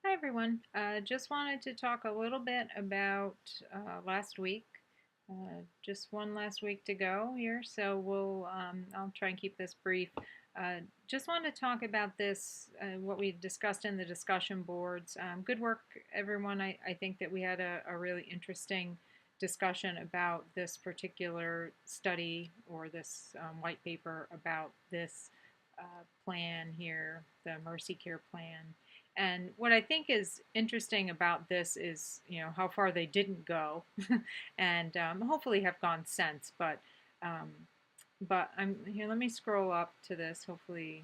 Hi everyone. Just wanted to talk a little bit about last week. Just one last week to go here, so I'll try and keep this brief. Just want to talk about this, what we discussed in the discussion boards. Good work, everyone. I think that we had a really interesting discussion about this particular study or this white paper about this plan here, the Mercy Care plan. And what I think is interesting about this is, how far they didn't go, and hopefully have gone since. Um, but I'm here. Let me scroll up to this. Hopefully,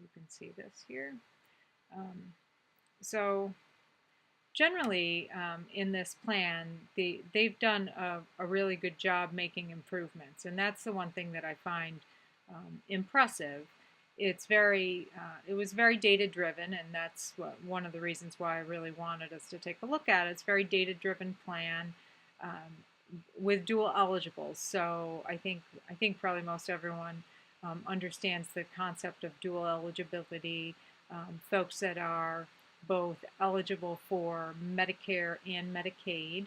you can see this here. Um, so generally, in this plan, they've done a really good job making improvements, and that's the one thing that I find impressive. It was very data driven, and that's one of the reasons why I really wanted us to take a look at it. It's a very data driven plan with dual eligibles. So I think probably most everyone understands the concept of dual eligibility. Folks that are both eligible for Medicare and Medicaid,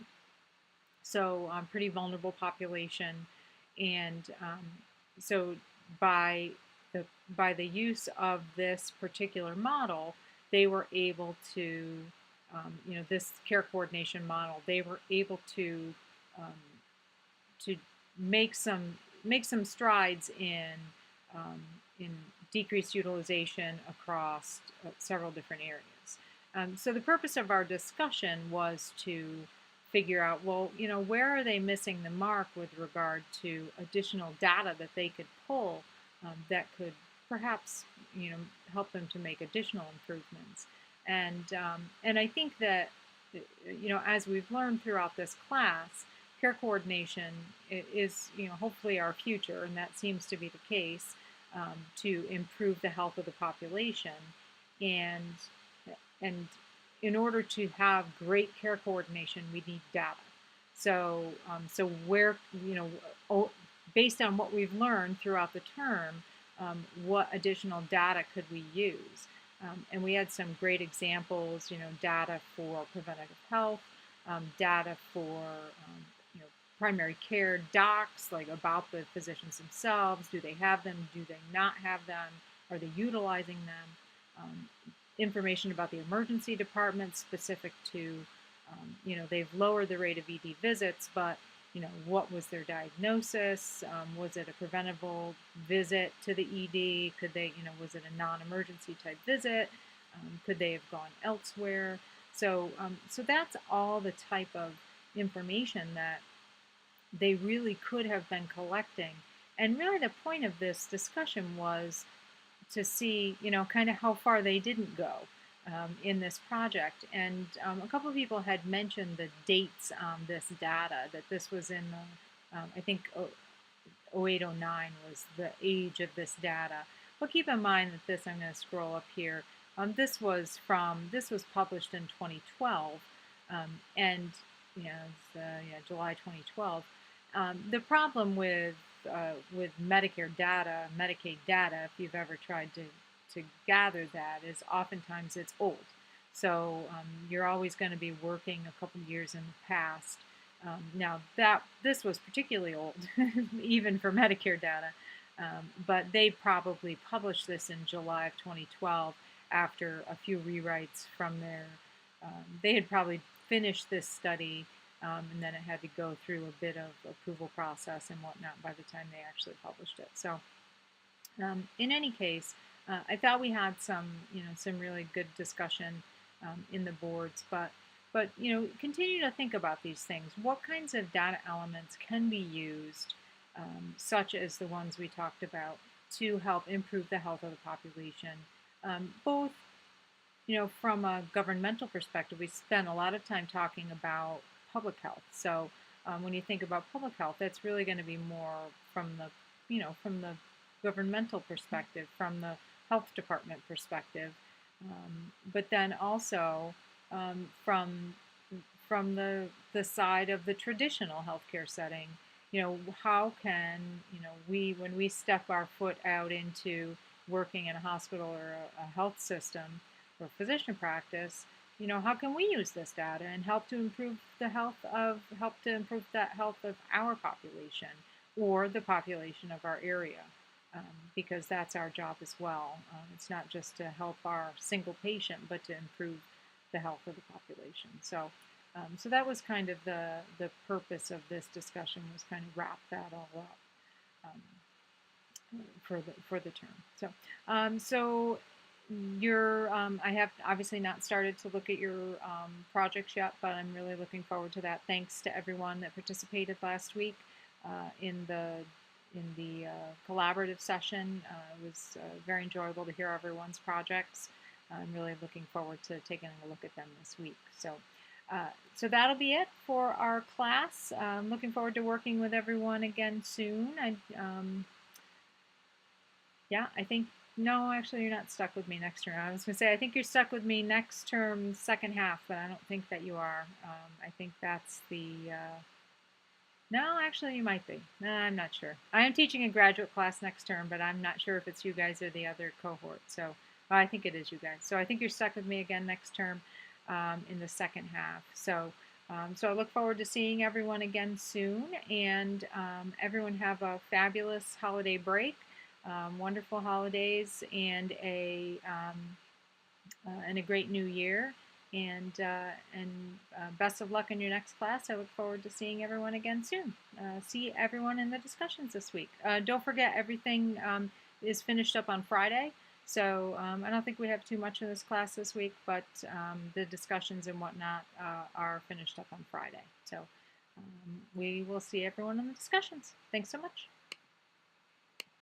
so pretty vulnerable population, and so by the by the use of this particular model, they were able to, this care coordination model, they were able um, to make some strides um, in decreased utilization across several different areas. So the purpose of our discussion was to figure out, well, where are they missing the mark with regard to additional data that they could pull that could perhaps, help them to make additional improvements. And I think that, as we've learned throughout this class, care coordination is, hopefully our future, and that seems to be the case, to improve the health of the population. And and in order to have great care coordination, we need data. So where, based on what we've learned throughout the term, what additional data could we use? And we had some great examples, data for preventative health, data for primary care docs, like about the physicians themselves. Do they have them? Do they not have them? Are they utilizing them? Information about the emergency department specific to, they've lowered the rate of ED visits, but, what was their diagnosis? Was it a preventable visit to the ED? Could they, was it a non-emergency type visit? Could they have gone elsewhere? So that's all the type of information that they really could have been collecting. And really, the point of this discussion was to see, kind of how far they didn't go in this project. And a couple of people had mentioned the dates on this data, that this was in the, I think, 0809 was the age of this data. But keep in mind that this, I'm going to scroll up here, this was published in 2012, and July 2012. The problem with Medicare data, Medicaid data, if you've ever tried to gather that, is oftentimes it's old. So you're always going to be working a couple years in the past. Now that this was particularly old, even for Medicare data, but they probably published this in July of 2012 after a few rewrites from their. They had probably finished this study, and then it had to go through a bit of approval process and whatnot by the time they actually published it. So, in any case, I thought we had some really good discussion in the boards, but continue to think about these things. What kinds of data elements can be used, such as the ones we talked about, to help improve the health of the population, both from a governmental perspective. We spend a lot of time talking about public health. So when you think about public health, that's really going to be more from the, from the governmental perspective, from the health department perspective, but then also from the side of the traditional healthcare setting. How can we, when we step our foot out into working in a hospital or a health system or physician practice, how can we use this data and help to improve the health of our population or the population of our area, because that's our job as well. It's not just to help our single patient, but to improve the health of the population. So that was kind of the purpose of this discussion, was kind of wrap that all up for the term. So I have obviously not started to look at your projects yet, but I'm really looking forward to that. Thanks to everyone that participated last week in the collaborative session. It was very enjoyable to hear everyone's projects. I'm really looking forward to taking a look at them this week. So that'll be it for our class. I'm looking forward to working with everyone again soon. Yeah, I think, no, actually, you're not stuck with me next term. I was going to say, I think you're stuck with me next term, second half, but I don't think that you are. I think that's no, actually, you might be. No, I'm not sure. I am teaching a graduate class next term, but I'm not sure if it's you guys or the other cohort. So well, I think it is you guys. So I think you're stuck with me again next term in the second half. So I look forward to seeing everyone again soon, and everyone have a fabulous holiday break, wonderful holidays, and a great new year. And best of luck in your next class. I look forward to seeing everyone again soon. See everyone in the discussions this week. Don't forget, everything is finished up on Friday. So I don't think we have too much in this class this week, but the discussions and whatnot are finished up on Friday. So we will see everyone in the discussions. Thanks so much.